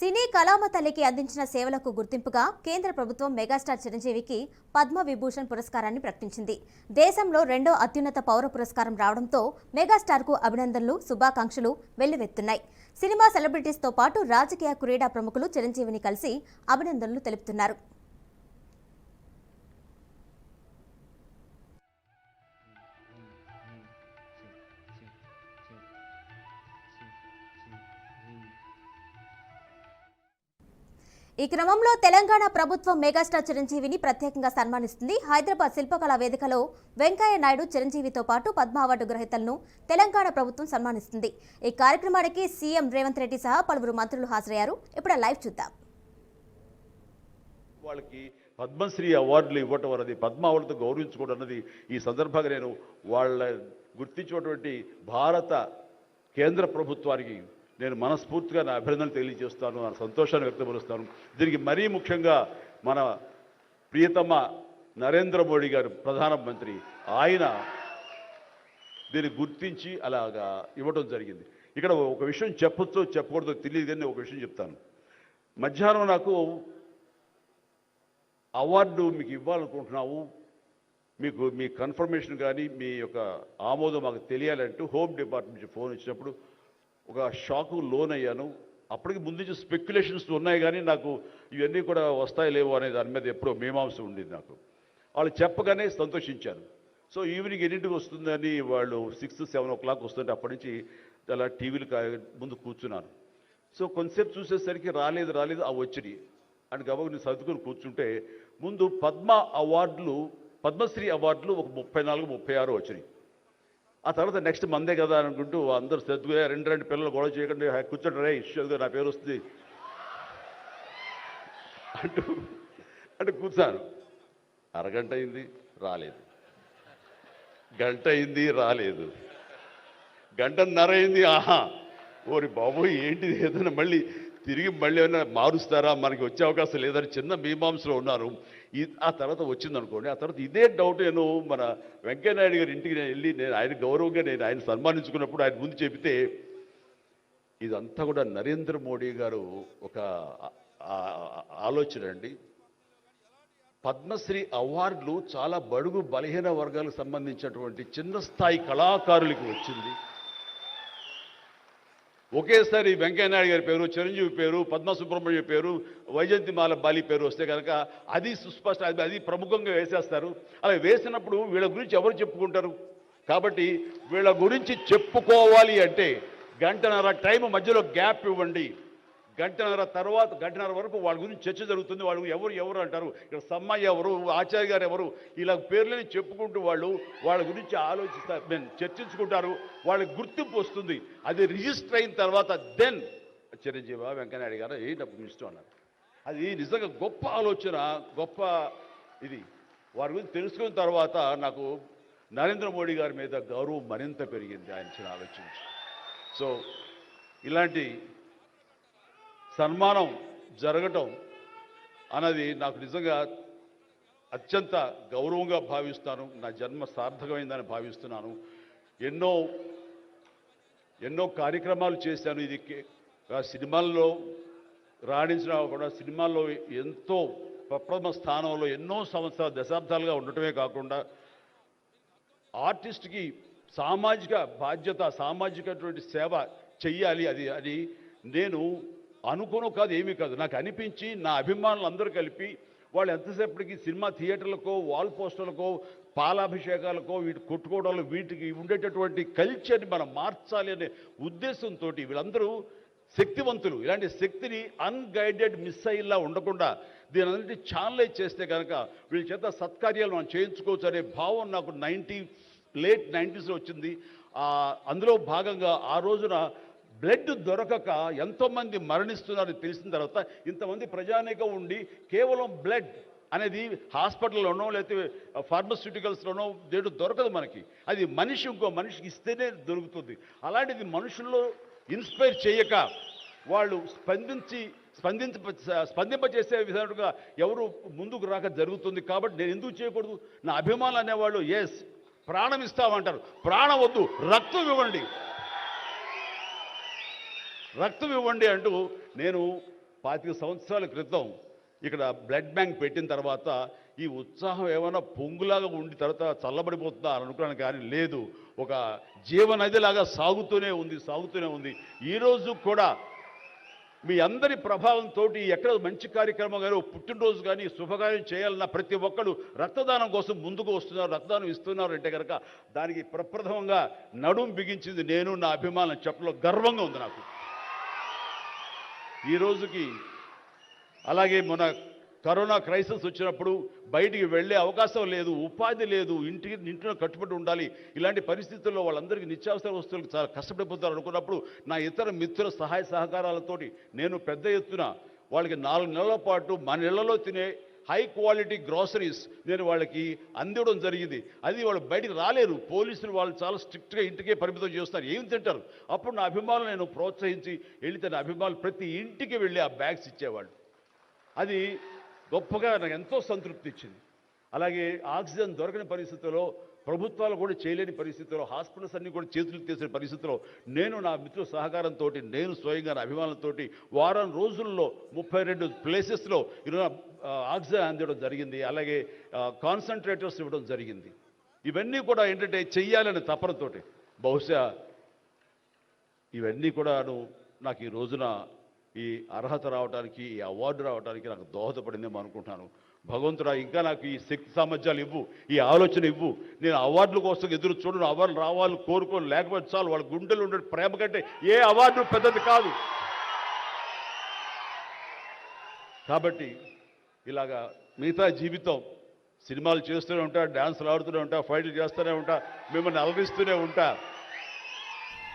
సినీ కళామ తల్లికి అందించిన సేవలకు గుర్తింపుగా కేంద్ర ప్రభుత్వం మెగాస్టార్ చిరంజీవికి పద్మ విభూషణ్ పురస్కారాన్ని ప్రకటించింది. దేశంలో రెండో అత్యున్నత పౌర పురస్కారం రావడంతో మెగాస్టార్కు అభినందనలు, శుభాకాంక్షలు వెల్లువెత్తున్నాయి. సినిమా సెలబ్రిటీస్తో పాటు రాజకీయ, క్రీడా ప్రముఖులు చిరంజీవిని కలిసి అభినందనలు తెలుపుతున్నారు. ఈ క్రమంలో తెలంగాణ ప్రభుత్వం మెగాస్టార్ చిరంజీవిని ప్రత్యేకంగా సన్మానిస్తుంది. హైదరాబాద్ శిల్పకళా వేదికలో వెంకయ్య నాయుడు చిరంజీవితో పాటు పద్మ అవార్డు గ్రహీతలను తెలంగాణ ప్రభుత్వం సన్మానిస్తుంది. ఈ కార్యక్రమానికి సీఎం రేవంత్ రెడ్డి సహా పలువురు మంత్రులు హాజరయ్యారు. ఇప్పుడు లైవ్ చూద్దాం. వాళ్ళకి పద్మశ్రీ అవార్డులు ఇవ్వటం అన్నది, పద్మ అవార్డుతో గౌరవించుకోవడం అన్నది ఈ సందర్భంగా నేను వాళ్ళ గుర్తించినటువంటి భారత కేంద్ర ప్రభుత్వానికి నేను మనస్ఫూర్తిగా నా అభినందనలు తెలియజేస్తాను, నా సంతోషాన్ని వ్యక్తపరుస్తాను. దీనికి మరీ ముఖ్యంగా మన ప్రియతమ నరేంద్ర మోడీ గారు ప్రధానమంత్రి, ఆయన దీన్ని గుర్తించి అలాగా ఇవ్వడం జరిగింది. ఇక్కడ ఒక విషయం చెప్పొచ్చో చెప్పకూడదో తెలియదు, కానీ ఒక విషయం చెప్తాను. మధ్యాహ్నం నాకు అవార్డు మీకు ఇవ్వాలనుకుంటున్నాము, మీకు మీ కన్ఫర్మేషన్ కానీ మీ యొక్క ఆమోదం మాకు తెలియాలంటూ హోమ్ డిపార్ట్మెంట్ నుంచి ఫోన్ వచ్చినప్పుడు ఒక షాకు లోన్ అయ్యాను. అప్పటికి ముందు నుంచి స్పెక్యులేషన్స్ ఉన్నాయి, కానీ నాకు ఇవన్నీ కూడా వస్తాయి లేవో అనే దాని మీద ఎప్పుడో మీమాంస ఉండేది. నాకు వాళ్ళు చెప్పగానే సంతోషించాను. సో ఈవినింగ్ ఎన్నింటికి వస్తుందని వాళ్ళు 6-7 o'clock వస్తుంటే అప్పటి నుంచి అలా టీవీలు ముందు కూర్చున్నాను. సో కొంతసేపు చూసేసరికి రాలేదు ఆ వచ్చినాయి అని గబగ నేను సర్దుకొని కూర్చుంటే ముందు పద్మశ్రీ అవార్డులు ఒక 34-36 వచ్చినాయి. ఆ తర్వాత నెక్స్ట్ మందే కదా అనుకుంటూ అందరూ సర్దుగా రెండు పిల్లలు గొడవ చేయకుండా కూర్చోండి రే ఇష్యూగా నా పేరు వస్తుంది అంటూ కూర్చాను. అరగంట అయింది రాలేదు, గంట అయింది రాలేదు, గంటన్నర అయింది. ఓరి బాబు ఏంటిది, ఏదైనా మళ్ళీ ఏమైనా మారుస్తారా, మనకి వచ్చే అవకాశం లేదని చిన్న మీమాంసలో ఉన్నారు. ఆ తర్వాత వచ్చిందనుకోండి. ఆ తర్వాత ఇదే డౌట్ నేను మన వెంకయ్యనాయుడు గారి ఇంటికి వెళ్ళి నేను ఆయన గౌరవంగా ఆయన సన్మానించుకున్నప్పుడు ఆయన ముందు చెబితే, ఇదంతా కూడా నరేంద్ర మోడీ గారు ఒక ఆలోచన అండి. పద్మశ్రీ అవార్డులు చాలా బడుగు బలహీన వర్గాలకు సంబంధించినటువంటి చిన్న స్థాయి కళాకారులకు వచ్చింది. ఒకేసారి వెంకయ్యనాయుడు గారి పేరు, చిరంజీవి పేరు, పద్మ సుబ్రహ్మణ్యం పేరు, వైజయంతిమాల బాలి పేరు వస్తే కనుక అది సుస్పష్ట, అది ప్రముఖంగా వేసేస్తారు. అలా వేసినప్పుడు వీళ్ళ గురించి ఎవరు చెప్పుకుంటారు? కాబట్టి వీళ్ళ గురించి చెప్పుకోవాలి అంటే గంటన్నర టైం మధ్యలో గ్యాప్ ఇవ్వండి. గంటన్నర వరకు వాళ్ళ గురించి చర్చ జరుగుతుంది. వాళ్ళు ఎవరు అంటారు, ఇక్కడ సమ్మయ్య ఎవరు, ఆచార్య గారు ఎవరు, ఇలా పేర్లని చెప్పుకుంటూ వాళ్ళ గురించి ఆలోచిస్తారు, చర్చించుకుంటారు. వాళ్ళకి గుర్తింపు వస్తుంది. అది రిజిస్టర్ అయిన తర్వాత దెన్ చిరంజీవి వెంకయ్యనాయుడు గారు ఏంటప్పుడు ఇష్టం అన్నారు. అది నిజంగా గొప్ప ఆలోచన, గొప్ప ఇది. వారి గురించి తెలుసుకున్న తర్వాత నాకు నరేంద్ర మోడీ గారి మీద గౌరవం మరింత పెరిగింది ఆయన ఆలోచించి. సో ఇలాంటి సన్మానం జరగటం అన్నది నాకు నిజంగా అత్యంత గౌరవంగా భావిస్తాను. నా జన్మ సార్థకమైందని భావిస్తున్నాను. ఎన్నో కార్యక్రమాలు చేశాను. ఇది సినిమాల్లో రాణించిన కూడా సినిమాల్లో ఎంతో ప్రప్రథమ స్థానంలో ఎన్నో సంవత్సరాలు, దశాబ్దాలుగా ఉండటమే కాకుండా ఆర్టిస్ట్కి సామాజిక బాధ్యత, సామాజికటువంటి సేవ చెయ్యాలి. అది నేను అనుకోను కాదు, ఏమీ కాదు, నాకు అనిపించి నా అభిమానులు అందరూ కలిపి వాళ్ళు ఎంతసేపటికి సినిమా థియేటర్లకో, వాల్ పోస్టర్లకో, పాలాభిషేకాలకో, వీటి కొట్టుకోవడాలు, వీటికి ఉండేటటువంటి కల్చర్ని మనం మార్చాలి అనే ఉద్దేశంతో వీళ్ళందరూ శక్తివంతులు. ఇలాంటి శక్తిని అన్గైడెడ్ మిస్సైల్లా ఉండకుండా దీని అన్నింటి ఛానలైజ్ చేస్తే కనుక వీళ్ళ చేత సత్కార్యాలు మనం చేయించుకోవచ్చు అనే భావం నాకు లేట్ 90s వచ్చింది. అందులో భాగంగా ఆ రోజున బ్లడ్ దొరకక ఎంతోమంది మరణిస్తున్నారని తెలిసిన తర్వాత ఇంతమంది ప్రజానీకం ఉండి కేవలం బ్లడ్ అనేది హాస్పిటల్లోనో లేకపోతే ఫార్మస్యూటికల్స్లోనో దొరకదు మనకి. అది మనిషి ఇంకో మనిషికి ఇస్తేనే దొరుకుతుంది. అలాంటిది మనుషుల్లో ఇన్స్పైర్ చేయక వాళ్ళు స్పందింపచేసే విధంగా ఎవరు ముందుకు రాక జరుగుతుంది. కాబట్టి నేను ఎందుకు చేయకూడదు? నా అభిమానులు అనేవాళ్ళు ఎస్ ప్రాణం ఇస్తామంటారు. ప్రాణం వద్దు, రక్తం ఇవ్వండి అంటూ నేను 25 సంవత్సరాల క్రితం ఇక్కడ బ్లడ్ బ్యాంక్ పెట్టిన తర్వాత ఈ ఉత్సాహం ఏమైనా పొంగులాగా ఉండి తర్వాత చల్లబడిపోతుందా అని అనుకున్నాను, కానీ లేదు. ఒక జీవనదిలాగా సాగుతూనే ఉంది. ఈరోజు కూడా మీ అందరి ప్రభావంతో ఎక్కడ మంచి కార్యక్రమం కానీ పుట్టినరోజు కానీ శుభకార్యం చేయాలన్న ప్రతి ఒక్కరు రక్తదానం కోసం ముందుకు వస్తున్నారు, రక్తదానం ఇస్తున్నారు అంటే కనుక దానికి ప్రప్రథమంగా నడుం బిగించింది నేను, నా అభిమానం చెప్పలో గర్వంగా ఉంది నాకు ఈ రోజుకి. అలాగే మన కరోనా క్రైసిస్ వచ్చినప్పుడు బయటికి వెళ్ళే అవకాశం లేదు, ఉపాధి లేదు, ఇంట్లో కట్టుబడి ఉండాలి. ఇలాంటి పరిస్థితుల్లో వాళ్ళందరికీ నిత్యావసర వస్తువులకు చాలా కష్టపడిపోతారు అనుకున్నప్పుడు నా ఇతర మిత్రుల సహాయ సహకారాలతోటి నేను పెద్ద ఎత్తున వాళ్ళకి 4 నెలల పాటు మన ఇళ్లలో తినే హై క్వాలిటీ గ్రాసరీస్ నేను వాళ్ళకి అందివ్వడం జరిగింది. అది వాళ్ళు బయటికి రాలేరు, పోలీసులు వాళ్ళు చాలా స్ట్రిక్ట్గా ఇంటికే పరిమితం చేస్తారు, ఏం తింటారు. అప్పుడు నా అభిమానులు నేను ప్రోత్సహించి వెళితే నా అభిమానులు ప్రతి ఇంటికి వెళ్ళి ఆ బ్యాగ్స్ ఇచ్చేవాళ్ళు. అది గొప్పగా నాకు ఎంతో సంతృప్తి ఇచ్చింది. అలాగే ఆక్సిజన్ దొరకని పరిస్థితుల్లో, ప్రభుత్వాలు కూడా చేయలేని పరిస్థితుల్లో, హాస్పిటల్స్ అన్నీ కూడా చేతులు తీసిన పరిస్థితుల్లో నేను నా మిత్రుల సహకారంతో నేను స్వయంగా నా అభిమానులతో వారం రోజుల్లో 32 ప్లేసెస్లో ఈరోజు ఆక్సిజన్ అందివ్వడం జరిగింది. అలాగే కాన్సన్ట్రేటర్స్ ఇవ్వడం జరిగింది. ఇవన్నీ కూడా ఏంటంటే చెయ్యాలనే తపనతోటి. బహుశా ఇవన్నీ కూడాను నాకు ఈ రోజున ఈ అర్హత రావడానికి, ఈ అవార్డు రావడానికి నాకు దోహదపడిందేమో అనుకుంటున్నాను. భగవంతుడా ఇంకా నాకు ఈ శక్తి సామర్థ్యాలు ఇవ్వు, ఈ ఆలోచన ఇవ్వు. నేను అవార్డుల కోసం ఎదురు చూడను, అవార్డులు రావాలి కోరుకోను, లేకపోతే చాలు. వాళ్ళ గుండెలు ఉండే ప్రేమ కంటే ఏ అవార్డు పెద్దది కాదు. కాబట్టి ఇలాగా మిగతా జీవితం సినిమాలు చేస్తూనే ఉంటా, డ్యాన్సులు ఆడుతూనే ఉంటా, ఫైట్లు చేస్తూనే ఉంటా, మిమ్మల్ని అలరిస్తూనే ఉంటా.